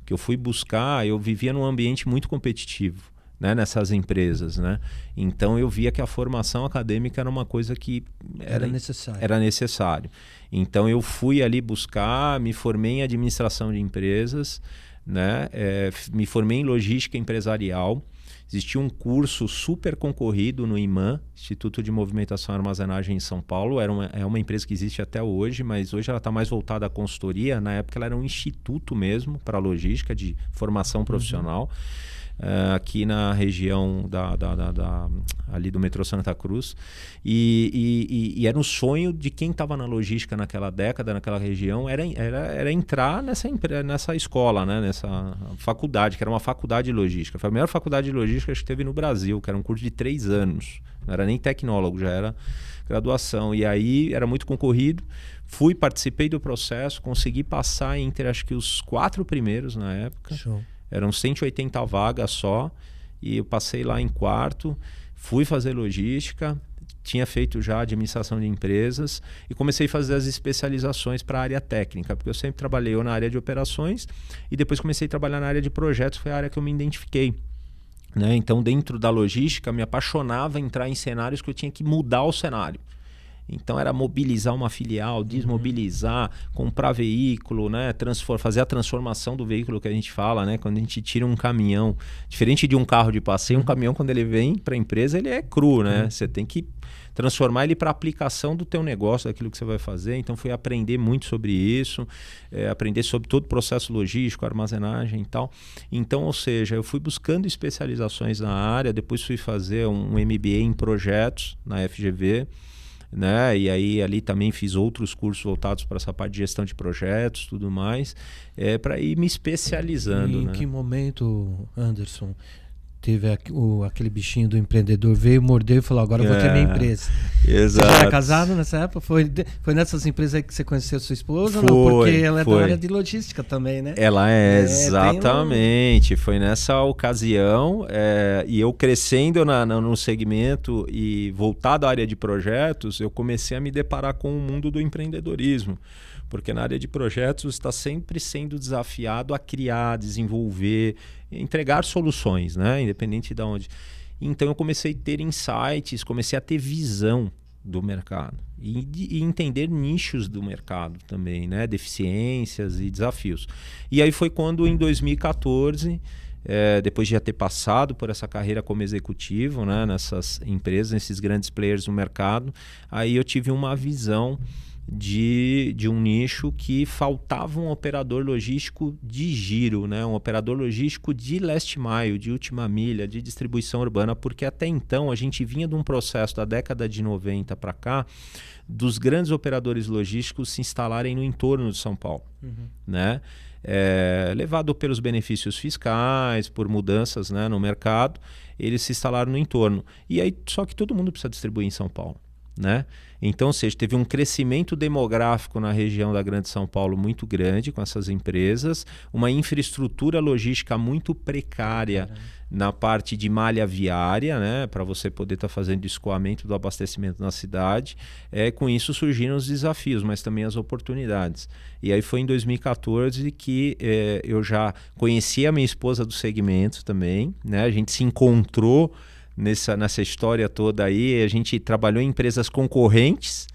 Que eu vivia num ambiente muito competitivo, né, nessas empresas, né? Então eu via que a formação acadêmica era uma coisa que era necessário. Então eu fui ali buscar, me formei em administração de empresas, né? Me formei em logística empresarial. Existia um curso super concorrido no IMAN, Instituto de Movimentação e Armazenagem em São Paulo. É uma empresa que existe até hoje, mas hoje ela está mais voltada à consultoria. Na época ela era um instituto mesmo para logística de formação profissional. Aqui na região ali do metrô Santa Cruz, e era um sonho de quem estava na logística naquela década, naquela região, era entrar nessa escola, né? Nessa faculdade, que era uma faculdade de logística. Foi a melhor faculdade de logística que teve no Brasil, que era um curso de 3 anos, não era nem tecnólogo, já era graduação, e aí era muito concorrido. Participei do processo, consegui passar entre acho que os 4 primeiros na época. Show. Eram 180 vagas só, e eu passei lá em 4º, fui fazer logística, tinha feito já administração de empresas e comecei a fazer as especializações para a área técnica, porque eu sempre trabalhei na área de operações e depois comecei a trabalhar na área de projetos, foi a área que eu me identifiquei. Né? Então, dentro da logística, me apaixonava entrar em cenários que eu tinha que mudar o cenário. Então era mobilizar uma filial, desmobilizar, comprar veículo, né? Fazer a transformação do veículo que a gente fala, né? Quando a gente tira um caminhão, diferente de um carro de passeio, um caminhão quando ele vem para a empresa, ele é cru, né? Você tem que transformar ele para a aplicação do teu negócio, daquilo que você vai fazer. Então fui aprender muito sobre isso, aprender sobre todo o processo logístico, armazenagem e tal. Então, ou seja, eu fui buscando especializações na área, depois fui fazer um MBA em projetos na FGV, né? E aí ali também fiz outros cursos voltados para essa parte de gestão de projetos, tudo mais, para ir me especializando. Em né? que momento, Anderson, teve aquele bichinho do empreendedor, veio, mordeu e falou, agora eu vou ter minha empresa. Exato. Você já era casado nessa época? Foi nessas empresas aí que você conheceu sua esposa? Foi, não, porque ela é foi. da área de logística também, né? Ela exatamente. Foi nessa ocasião, e eu crescendo no segmento e voltado à área de projetos, eu comecei a me deparar com o mundo do empreendedorismo. Porque na área de projetos você está sempre sendo desafiado a criar, desenvolver, entregar soluções, né? Independente de onde. Então eu comecei a ter insights, comecei a ter visão do mercado e entender nichos do mercado também, né? Deficiências e desafios. E aí foi quando em 2014, depois de já ter passado por essa carreira como executivo, né? Nessas empresas, nesses grandes players do mercado, aí eu tive uma visão de um nicho que faltava um operador logístico de giro, né? Um operador logístico de last mile, de última milha, de distribuição urbana, porque até então a gente vinha de um processo da década de 90 para cá, dos grandes operadores logísticos se instalarem no entorno de São Paulo, né? Levado pelos benefícios fiscais, por mudanças, né, no mercado, eles se instalaram no entorno. E aí, só que todo mundo precisa distribuir em São Paulo, né? Então, ou seja, teve um crescimento demográfico na região da Grande São Paulo muito grande com essas empresas, uma infraestrutura logística muito precária na parte de malha viária, né, para você poder estar fazendo escoamento do abastecimento na cidade. Com isso surgiram os desafios, mas também as oportunidades. E aí foi em 2014 que eu já conheci a minha esposa do segmento também, né? A gente se encontrou nessa história toda aí. A gente trabalhou em empresas concorrentes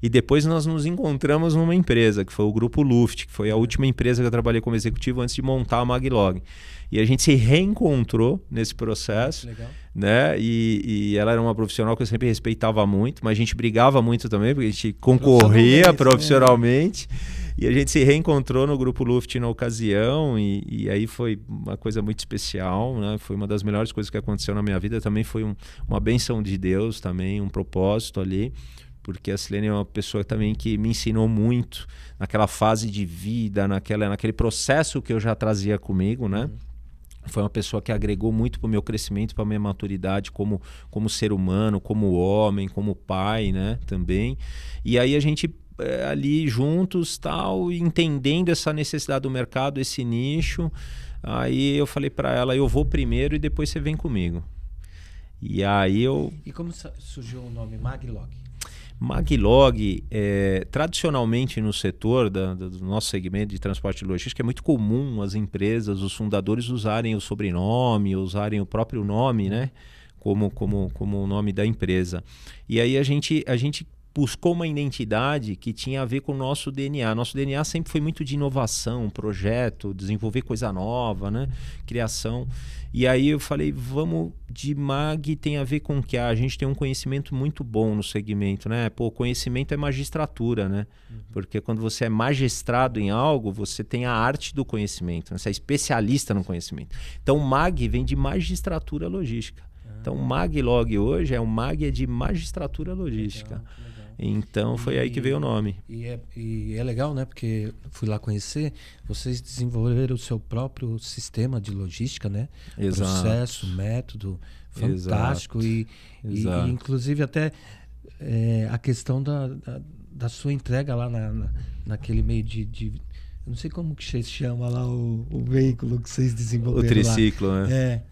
e depois nós nos encontramos numa empresa que foi o Grupo Luft, que foi a última empresa que eu trabalhei como executivo antes de montar a Maglog. E a gente se reencontrou nesse processo, né? E ela era uma profissional que eu sempre respeitava muito, mas a gente brigava muito também, porque a gente concorria profissionalmente. E a gente se reencontrou no Grupo Luft na ocasião e aí foi uma coisa muito especial, né? Foi uma das melhores coisas que aconteceu na minha vida. Também foi uma bênção de Deus, também um propósito ali, porque a Silene é uma pessoa também que me ensinou muito naquela fase de vida, naquele processo que eu já trazia comigo, né? Foi uma pessoa que agregou muito para o meu crescimento, para a minha maturidade como ser humano, como homem, como pai, né? Também. E aí a gente ali juntos, tal, entendendo essa necessidade do mercado, esse nicho. Aí eu falei para ela, eu vou primeiro e depois você vem comigo. E aí E como surgiu o nome Maglog? Maglog, tradicionalmente no setor do nosso segmento de transporte e logística, é muito comum as empresas, os fundadores usarem o sobrenome, usarem o próprio nome, né? Como o nome da empresa. E aí a gente buscou uma identidade que tinha a ver com o nosso DNA. Nosso DNA sempre foi muito de inovação, projeto, desenvolver coisa nova, né? Criação. E aí eu falei, vamos de MAG, tem a ver com o que a gente tem um conhecimento muito bom no segmento, né? Pô, conhecimento é magistratura, né? Porque quando você é magistrado em algo, você tem a arte do conhecimento, né? Você é especialista no conhecimento. Então MAG vem de magistratura logística. Então o Maglog hoje o MAG de magistratura logística. Legal. Então foi aí que veio o nome. E é legal, né? Porque fui lá conhecer, vocês desenvolveram o seu próprio sistema de logística, né? Exato. Processo, método, fantástico. Exato. E inclusive até a questão da sua entrega lá naquele meio de eu não sei como que se chama lá o veículo que vocês desenvolveram. O triciclo, lá. Né?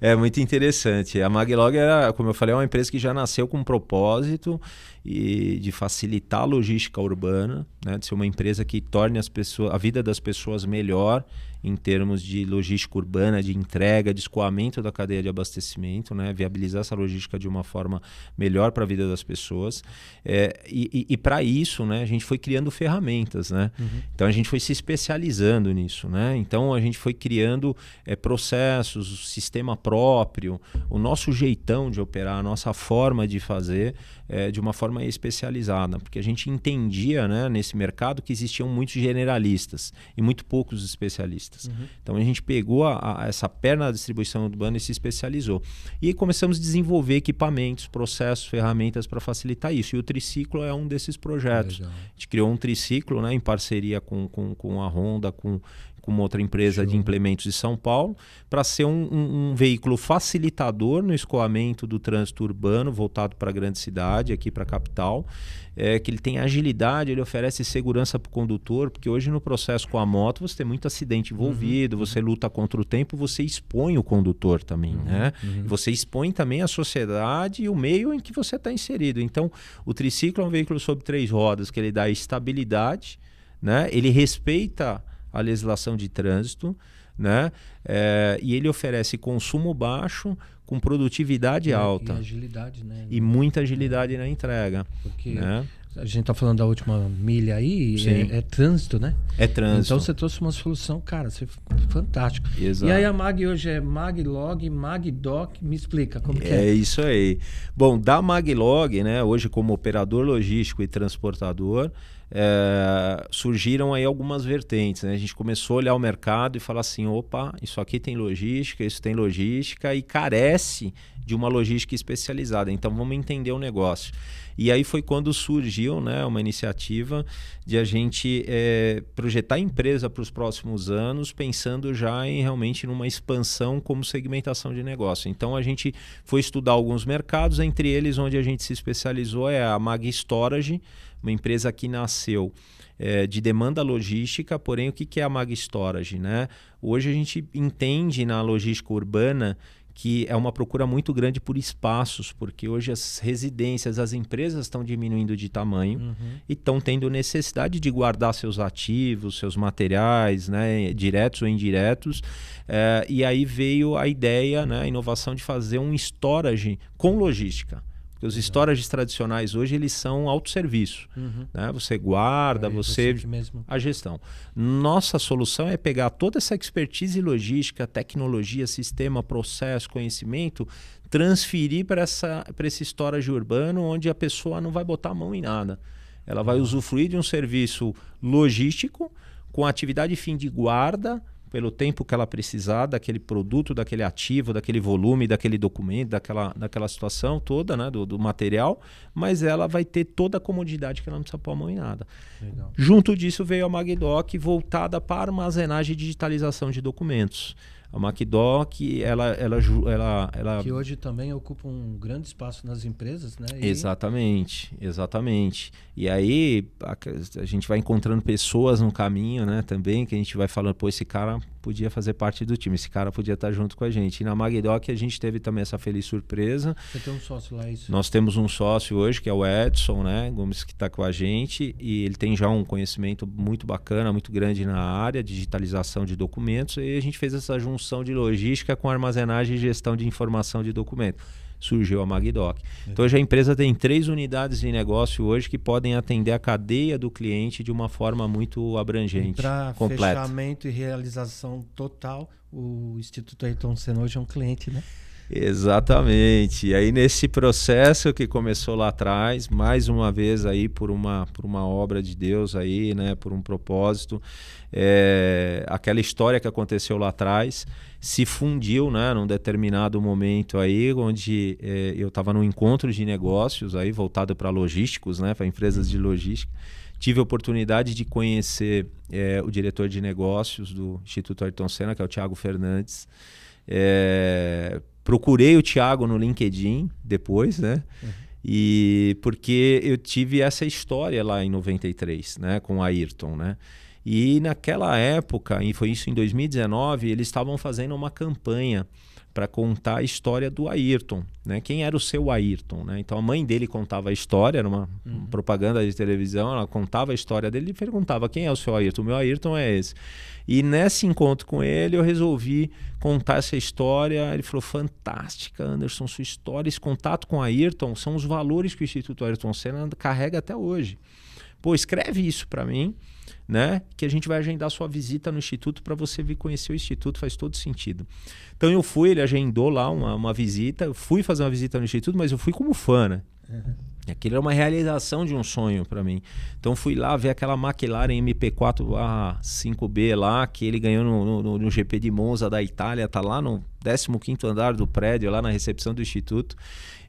É muito interessante. A Maglog era, como eu falei, uma empresa que já nasceu com um propósito de facilitar a logística urbana, né? De ser uma empresa que torne a vida das pessoas melhor em termos de logística urbana, de entrega, de escoamento da cadeia de abastecimento, né? Viabilizar essa logística de uma forma melhor para a vida das pessoas. E para isso, né, a gente foi criando ferramentas, né? Então a gente foi se especializando nisso, né? Então a gente foi criando processos, sistema próprio, o nosso jeitão de operar, a nossa forma de fazer de uma forma especializada, porque a gente entendia, né, nesse mercado que existiam muitos generalistas e muito poucos especialistas. Então a gente pegou essa perna da distribuição urbana e se especializou. E aí começamos a desenvolver equipamentos, processos, ferramentas para facilitar isso. E o Triciclo é um desses projetos. Legal. A gente criou um triciclo, né, em parceria com a Honda, com uma outra empresa de implementos de São Paulo, para ser um veículo facilitador no escoamento do trânsito urbano, voltado para a grande cidade, aqui para a capital, que ele tem agilidade, ele oferece segurança para o condutor, porque hoje no processo com a moto você tem muito acidente envolvido, você luta contra o tempo, você expõe o condutor também, né? Você expõe também a sociedade e o meio em que você está inserido. Então, o triciclo é um veículo sobre 3 rodas, que ele dá estabilidade, né? Ele respeita a legislação de trânsito, né? E ele oferece consumo baixo com produtividade alta. E agilidade, né? E muita agilidade na entrega. Porque né? a gente tá falando da última milha aí, é trânsito, né? É trânsito. Então você trouxe uma solução, cara, fantástico. Exato. E aí a Mag hoje é Maglog, Magdoc, me explica como que é. É isso aí. Bom, da Maglog, né, hoje como operador logístico e transportador, surgiram aí algumas vertentes, né? A gente começou a olhar o mercado e falar assim, opa, isso aqui tem logística, isso tem logística e carece de uma logística especializada, então vamos entender o negócio. E aí foi quando surgiu, né, uma iniciativa de a gente projetar a empresa para os próximos anos, pensando já em realmente numa expansão como segmentação de negócio. Então a gente foi estudar alguns mercados, entre eles onde a gente se especializou é a Mag Storage, uma empresa que nasceu de demanda logística, porém o que é a Mag Storage, né? Hoje a gente entende na logística urbana que é uma procura muito grande por espaços, porque hoje as residências, as empresas estão diminuindo de tamanho e estão tendo necessidade de guardar seus ativos, seus materiais, né, diretos ou indiretos, e aí veio a ideia, né, a inovação de fazer um storage com logística. Porque os storages tradicionais hoje eles são autosserviço, né? Você guarda, você mesmo. A gestão. Nossa solução é pegar toda essa expertise logística, tecnologia, sistema, processo, conhecimento, transferir para esse storage urbano onde a pessoa não vai botar a mão em nada. Ela vai usufruir de um serviço logístico com atividade fim de guarda pelo tempo que ela precisar daquele produto, daquele ativo, daquele volume, daquele documento, daquela situação toda, né, do material, mas ela vai ter toda a comodidade que ela não precisa pôr a mão em nada. Legal. Junto disso veio a Magdoc voltada para armazenagem e digitalização de documentos. A Magdoc, ela que hoje também ocupa um grande espaço nas empresas, né? Exatamente. E aí a gente vai encontrando pessoas no caminho, né, também, que a gente vai falando, pô, esse cara podia fazer parte do time, esse cara podia estar junto com a gente. E na Magdoc a gente teve também essa feliz surpresa. Você tem um sócio lá, isso? Nós temos um sócio hoje, que é o Edson, né, Gomes, que está com a gente, e ele tem já um conhecimento muito bacana, muito grande na área de digitalização de documentos, e a gente fez essa junção de logística com armazenagem e gestão de informação de documento. Surgiu a Magdoc. Então hoje a empresa tem 3 unidades de negócio hoje que podem atender a cadeia do cliente de uma forma muito abrangente, completa. Para fechamento e realização total, o Instituto Ayrton Senna hoje é um cliente, né? Exatamente. E aí nesse processo que começou lá atrás, mais uma vez aí por uma obra de Deus aí, né, por um propósito, aquela história que aconteceu lá atrás se fundiu, né, num determinado momento aí, onde eu estava num encontro de negócios aí voltado para logísticos, né, para empresas de logística. Tive a oportunidade de conhecer o diretor de negócios do Instituto Ayrton Senna, que é o Thiago Fernandes. Procurei o Thiago no LinkedIn depois, né? E porque eu tive essa história lá em 93, né, com o Ayrton, né? E naquela época, e foi isso em 2019, eles estavam fazendo uma campanha para contar a história do Ayrton, né? Quem era o seu Ayrton, né? Então a mãe dele contava a história, era uma propaganda de televisão, ela contava a história dele e perguntava: quem é o seu Ayrton? O meu Ayrton é esse. E nesse encontro com ele eu resolvi contar essa história. Ele falou: fantástica, Anderson, sua história, esse contato com o Ayrton são os valores que o Instituto Ayrton Senna carrega até hoje. Pô, escreve isso para mim, né? Que a gente vai agendar sua visita no Instituto para você vir conhecer o Instituto, faz todo sentido. Então eu fui, ele agendou lá uma visita, eu fui fazer uma visita no Instituto, mas eu fui como fã, né? Aquilo era uma realização de um sonho para mim. Então fui lá ver aquela McLaren MP4 5B lá, que ele ganhou no GP de Monza da Itália, tá lá no 15º andar do prédio, lá na recepção do Instituto.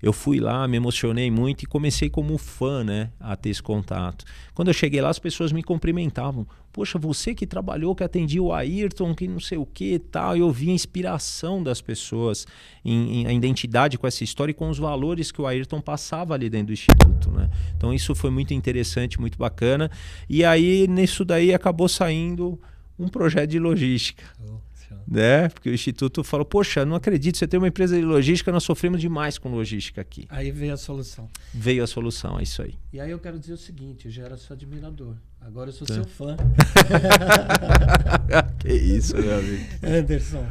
Eu fui lá, me emocionei muito e comecei como fã, né, a ter esse contato. Quando eu cheguei lá, as pessoas me cumprimentavam. Poxa, você que trabalhou, que atendia o Ayrton, que não sei o que e tal. Eu vi a inspiração das pessoas, a identidade com essa história e com os valores que o Ayrton passava ali dentro do Instituto, né? Então isso foi muito interessante, muito bacana. E aí, nisso daí, acabou saindo um projeto de logística. Né? Porque o Instituto falou: poxa, não acredito, você tem uma empresa de logística, nós sofremos demais com logística aqui. Aí veio a solução. Veio a solução, é isso aí. E aí eu quero dizer o seguinte: eu já era seu admirador, agora eu sou seu fã. Que isso, meu amigo. Anderson,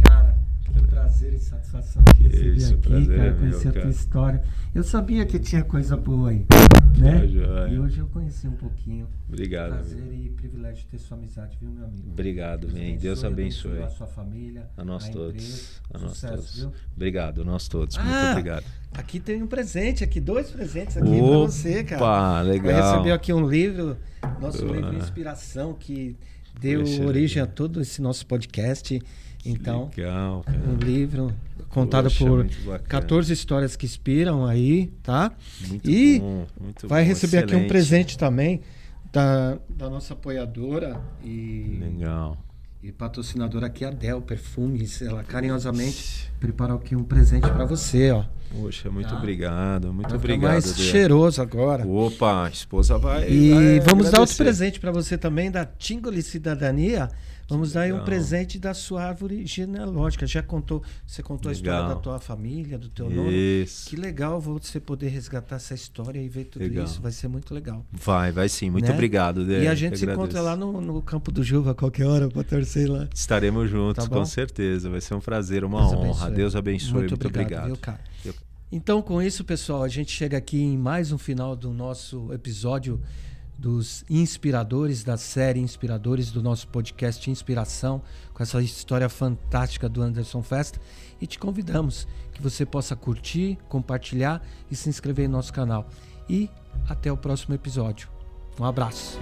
cara, que prazer e satisfação te receber aqui, cara, conhecer a tua história. Eu sabia que tinha coisa boa aí, né? E hoje eu conheci um pouquinho. Obrigado, prazer amigo. E privilégio de ter sua amizade, viu, meu amigo? Obrigado, man. Deus abençoe. A sua família, a nós todos. Empresa, a nós sucesso, todos. Viu? Obrigado, a nós todos. Muito obrigado. Aqui tem um presente, aqui 2 presentes aqui pra você, cara. Opa, legal. Vai receber aqui um livro, nosso livro de inspiração, que deu origem a todo esse nosso podcast. Então, legal, cara. Um livro contado por 14 histórias que inspiram aí, tá? Muito e bom, muito vai bom, receber excelente. aqui um presente também da nossa apoiadora e patrocinadora aqui, a Del Perfumes. Ela carinhosamente preparou aqui um presente para você, ó. Poxa, muito obrigado, muito vai obrigado. Mais Deus. Cheiroso agora. Opa, a esposa vai. E vamos dar outro presente para você também da Tingoli Cidadania. Vamos dar aí um presente da sua árvore genealógica. Você contou a história da tua família, do teu nome. Que legal você poder resgatar essa história e ver tudo isso. Vai ser muito legal. Vai sim. Muito obrigado, Dê. E a gente se encontra lá no Campo do Juva a qualquer hora para torcer lá. Estaremos juntos, com certeza. Vai ser um prazer, uma honra. Deus abençoe. Muito obrigado. Viu, cara? Então, com isso, pessoal, a gente chega aqui em mais um final do nosso episódio dos Inspiradores, da série Inspiradores, do nosso podcast Inspiração, com essa história fantástica do Anderson Festa. E te convidamos que você possa curtir, compartilhar e se inscrever em nosso canal. E até o próximo episódio. Um abraço.